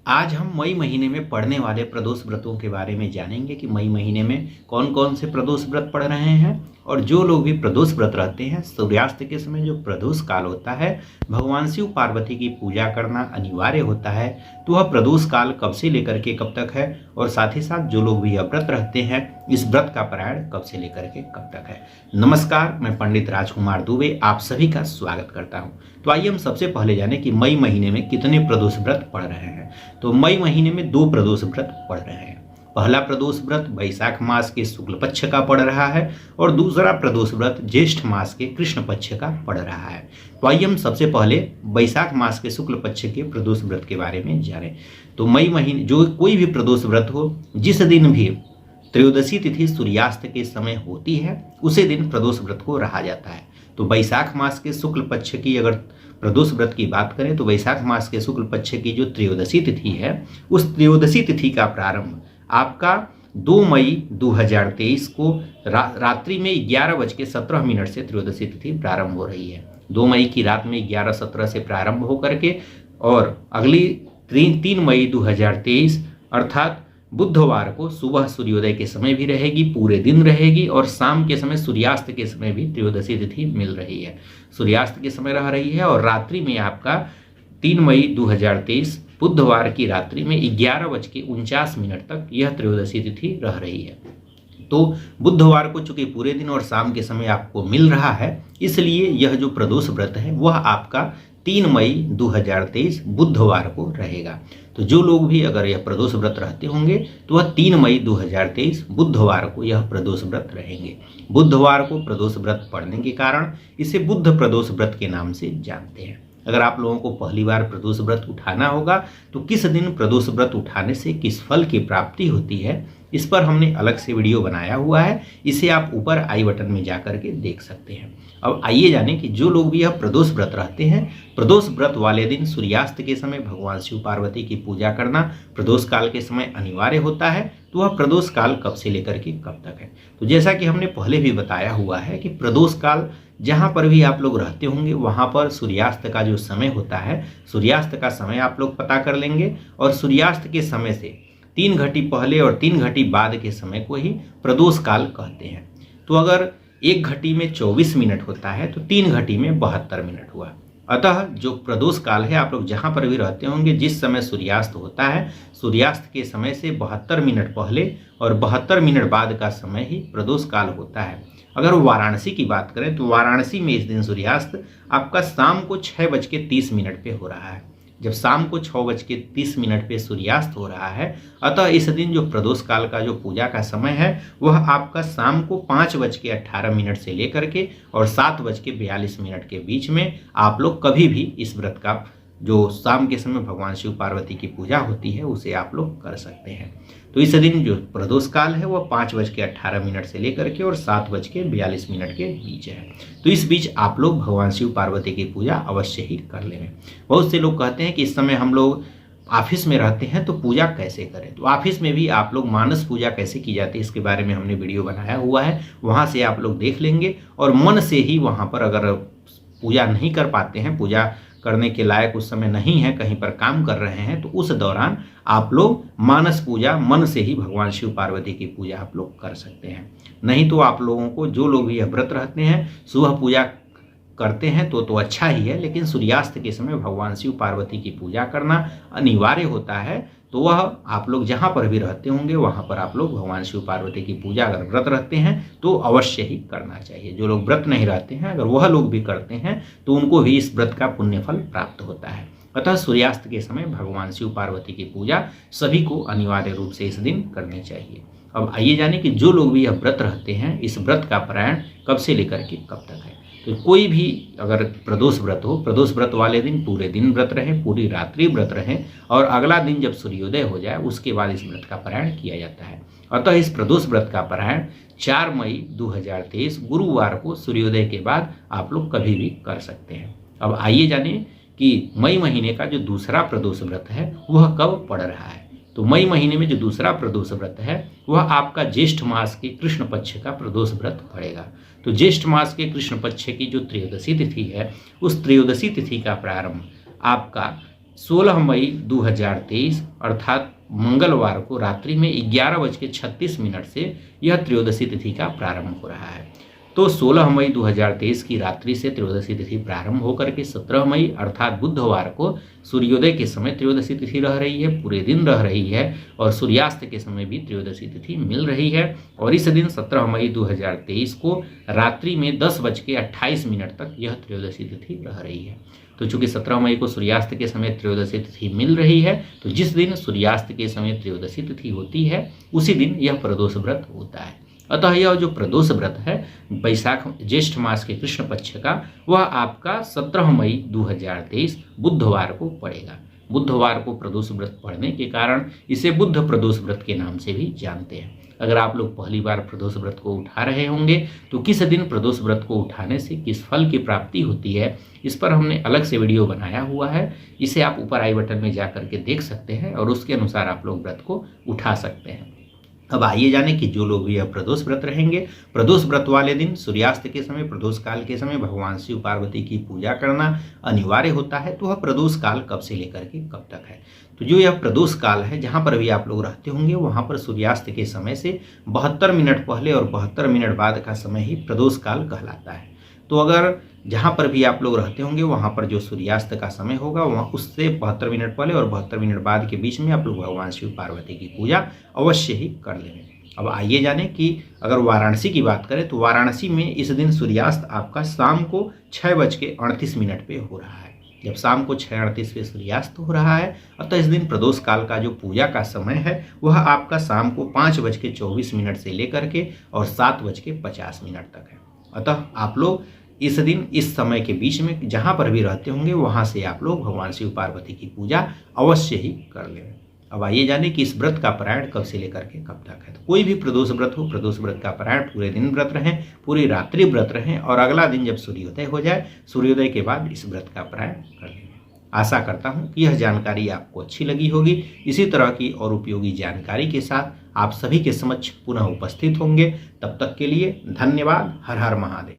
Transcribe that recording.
आज हम मई महीने में पड़ने वाले प्रदोष व्रतों के बारे में जानेंगे कि मई महीने में कौन कौन से प्रदोष व्रत पड़ रहे हैं। और जो लोग भी प्रदोष व्रत रहते हैं, सूर्यास्त के समय जो प्रदोष काल होता है, भगवान शिव पार्वती की पूजा करना अनिवार्य होता है। तो वह प्रदोष काल कब से लेकर के कब तक है, और साथ ही साथ जो लोग भी यह व्रत रखते हैं, इस व्रत का पारायण कब से लेकर के कब तक है। नमस्कार, मैं पंडित राजकुमार दुबे आप सभी का स्वागत करता हूं। तो आइए हम सबसे पहले जाने कि मई महीने में कितने प्रदोष व्रत पड़ रहे हैं। तो मई महीने में 2 प्रदोष व्रत पड़ रहे हैं। पहला प्रदोष व्रत वैशाख मास के शुक्ल पक्ष का पड़ रहा है और दूसरा प्रदोष व्रत ज्येष्ठ मास के कृष्ण पक्ष का पड़ रहा है। तो आइए हम सबसे पहले वैशाख मास के शुक्ल पक्ष के प्रदोष व्रत के बारे में जानें। तो मई महीने जो कोई भी प्रदोष व्रत हो, जिस दिन भी त्रयोदशी तिथि सूर्यास्त के समय होती है, उसे दिन प्रदोष व्रत को रहा जाता है। तो वैशाख मास के शुक्ल पक्ष की अगर प्रदोष व्रत की बात करें तो वैशाख मास के शुक्ल पक्ष की जो त्रयोदशी तिथि है, उस त्रयोदशी तिथि का प्रारंभ आपका 2 मई 2023 को रात्रि में 11:17 से त्रयोदशी तिथि प्रारंभ हो रही है। 2 मई की रात में 11:17 से प्रारंभ होकर के और अगली 3 मई 2023 अर्थात बुधवार को सुबह सूर्योदय के समय भी रहेगी, पूरे दिन रहेगी, और शाम के समय सूर्यास्त के समय भी त्रयोदशी तिथि मिल रही है। सूर्यास्त के समय रह रही है और रात्रि में आपका 3 मई 2023 बुधवार की रात्रि में 11:49 तक यह त्रयोदशी तिथि रह रही है। तो बुधवार को चूंकि पूरे दिन और शाम के समय आपको मिल रहा है, इसलिए यह जो प्रदोष व्रत है वह आपका 3 मई 2023 बुधवार को रहेगा। तो जो लोग भी अगर यह प्रदोष व्रत रहते होंगे तो वह 3 मई 2023 बुधवार को यह प्रदोष व्रत रहेंगे। बुधवार को प्रदोष व्रत पड़ने के कारण इसे बुध प्रदोष व्रत के नाम से जानते हैं। अगर आप लोगों को पहली बार प्रदोष व्रत उठाना होगा तो किस दिन प्रदोष व्रत उठाने से किस फल की प्राप्ति होती है, इस पर हमने अलग से वीडियो बनाया हुआ है। इसे आप ऊपर आई बटन में जाकर के देख सकते हैं। अब आइए जानें कि जो लोग भी यह प्रदोष व्रत रहते हैं, प्रदोष व्रत वाले दिन सूर्यास्त के समय भगवान शिव पार्वती की पूजा करना प्रदोष काल के समय अनिवार्य होता है। तो वह प्रदोष काल कब से लेकर के कब तक है। तो जैसा कि हमने पहले भी बताया हुआ है कि प्रदोष काल जहाँ पर भी आप लोग रहते होंगे वहाँ पर सूर्यास्त का जो समय होता है, सूर्यास्त का समय आप लोग पता कर लेंगे और सूर्यास्त के समय से 3 घटी पहले और 3 घटी बाद के समय को ही प्रदोष काल कहते हैं। तो अगर 1 घटी में 24 मिनट होता है तो 3 घटी में 72 मिनट हुआ। अतः जो प्रदोष काल है, आप लोग जहाँ पर भी रहते होंगे, जिस समय सूर्यास्त होता है, सूर्यास्त के समय से 72 मिनट पहले और 72 मिनट बाद का समय ही प्रदोष काल होता है। अगर वाराणसी की बात करें तो वाराणसी में इस दिन सूर्यास्त आपका शाम को 6:30 पे हो रहा है। जब शाम को 6:30 पे सूर्यास्त हो रहा है, अतः इस दिन जो प्रदोष काल का जो पूजा का समय है वह आपका शाम को 5:18 से लेकर के और 7:42 के बीच में आप लोग कभी भी इस व्रत का जो शाम के समय भगवान शिव पार्वती की पूजा होती है उसे आप लोग कर सकते हैं। तो इस दिन जो प्रदोष काल है वह 5:18 से लेकर के और 7:42 के बीच है। तो इस बीच आप लोग भगवान शिव पार्वती की पूजा अवश्य ही कर लें। बहुत से लोग कहते हैं कि इस समय हम लोग ऑफिस में रहते हैं तो पूजा कैसे करें। तो ऑफिस में भी आप लोग मानस पूजा कैसे की जाती है इसके बारे में हमने वीडियो बनाया हुआ है, वहाँ से आप लोग देख लेंगे। और मन से ही वहाँ पर अगर पूजा नहीं कर पाते हैं, पूजा करने के लायक उस समय नहीं है, कहीं पर काम कर रहे हैं, तो उस दौरान आप लोग मानस पूजा मन से ही भगवान शिव पार्वती की पूजा आप लोग कर सकते हैं। नहीं तो आप लोगों को, जो लोग भी यह व्रत रहते हैं, सुबह पूजा करते हैं तो अच्छा ही है, लेकिन सूर्यास्त के समय भगवान शिव पार्वती की पूजा करना अनिवार्य होता है। तो वह आप लोग जहाँ पर भी रहते होंगे वहाँ पर आप लोग भगवान शिव पार्वती की पूजा अगर व्रत रहते हैं तो अवश्य ही करना चाहिए। जो लोग व्रत नहीं रहते हैं, अगर वह लोग भी करते हैं तो उनको भी इस व्रत का पुण्य फल प्राप्त होता है। अतः सूर्यास्त के समय भगवान शिव पार्वती की पूजा सभी को अनिवार्य रूप से इस दिन करनी चाहिए। अब आइए जाने कि जो लोग भी यह व्रत रहते हैं, इस व्रत का पारायण कब से लेकर के कब तक है। तो कोई भी अगर प्रदोष व्रत हो, प्रदोष व्रत वाले दिन पूरे दिन व्रत रहे, पूरी रात्रि व्रत रहे और अगला दिन जब सूर्योदय हो जाए उसके बाद इस व्रत का पारायण किया जाता है। अतः इस प्रदोष व्रत का पारायण 4 मई 2023 गुरुवार को सूर्योदय के बाद आप लोग कभी भी कर सकते हैं। अब आइए जाने कि मई महीने का जो दूसरा प्रदोष व्रत है वह कब पड़ रहा है। तो मई महीने में जो दूसरा प्रदोष व्रत है वह आपका ज्येष्ठ मास के कृष्ण पक्ष का प्रदोष व्रत पड़ेगा। तो ज्येष्ठ मास के कृष्ण पक्ष की जो त्रयोदशी तिथि है, उस त्रयोदशी तिथि का प्रारंभ आपका 16 मई 2023 अर्थात मंगलवार को रात्रि में 11:36 से यह त्रयोदशी तिथि का प्रारंभ हो रहा है। तो 16 मई 2023 की रात्रि से त्रयोदशी तिथि प्रारंभ होकर के 17 मई अर्थात बुधवार को सूर्योदय के समय त्रयोदशी तिथि रह रही है, पूरे दिन रह रही है और सूर्यास्त के समय भी त्रयोदशी तिथि मिल रही है। और इस दिन 17 मई 2023 को रात्रि में 10:28 तक यह त्रयोदशी तिथि रह रही है। तो चूंकि 17 मई को सूर्यास्त के समय त्रयोदशी तिथि मिल रही है, तो जिस दिन सूर्यास्त के समय त्रयोदशी तिथि होती है उसी दिन यह प्रदोष व्रत होता है। अतः यह जो प्रदोष व्रत है वैशाख ज्येष्ठ मास के कृष्ण पक्ष का, वह आपका 17 मई 2023 बुधवार को पड़ेगा। बुधवार को प्रदोष व्रत पड़ने के कारण इसे बुद्ध प्रदोष व्रत के नाम से भी जानते हैं। अगर आप लोग पहली बार प्रदोष व्रत को उठा रहे होंगे तो किस दिन प्रदोष व्रत को उठाने से किस फल की प्राप्ति होती है, इस पर हमने अलग से वीडियो बनाया हुआ है। इसे आप ऊपर आई बटन में जा करके देख सकते हैं और उसके अनुसार आप लोग व्रत को उठा सकते हैं। अब आइए जाने कि जो लोग भी यह प्रदोष व्रत रहेंगे, प्रदोष व्रत वाले दिन सूर्यास्त के समय प्रदोष काल के समय भगवान शिव पार्वती की पूजा करना अनिवार्य होता है। तो वह प्रदोष काल कब से लेकर के कब तक है? तो जो यह प्रदोष काल है, जहाँ पर भी आप लोग रहते होंगे वहाँ पर सूर्यास्त के समय से 72 मिनट पहले और 72 मिनट बाद का समय ही प्रदोष काल कहलाता है। तो अगर जहाँ पर भी आप लोग रहते होंगे वहाँ पर जो सूर्यास्त का समय होगा वहाँ उससे 72 मिनट पहले और 72 मिनट बाद के बीच में आप लोग भगवान शिव पार्वती की पूजा अवश्य ही कर लेंगे। अब आइए जाने कि अगर वाराणसी की बात करें तो वाराणसी में इस दिन सूर्यास्त आपका शाम को 6:38 पे हो रहा है। जब शाम को 6:38 पे सूर्यास्त हो रहा है, अतः इस दिन प्रदोष काल का जो पूजा का समय है वह आपका शाम को 5:24 से लेकर के और 7:50 तक है। अतः आप लोग इस दिन इस समय के बीच में जहाँ पर भी रहते होंगे वहाँ से आप लोग भगवान शिव पार्वती की पूजा अवश्य ही कर लें। अब आइए जाने कि इस व्रत का पारायण कब से लेकर के कब तक है। तो कोई भी प्रदोष व्रत हो, प्रदोष व्रत का पारायण पूरे दिन व्रत रहें, पूरी रात्रि व्रत रहें और अगला दिन जब सूर्योदय हो जाए, सूर्योदय के बाद इस व्रत का पारायण कर लें। आशा करता हूँ कि यह जानकारी आपको अच्छी लगी होगी। इसी तरह की और उपयोगी जानकारी के साथ आप सभी के समक्ष पुनः उपस्थित होंगे। तब तक के लिए धन्यवाद। हर हर महादेव।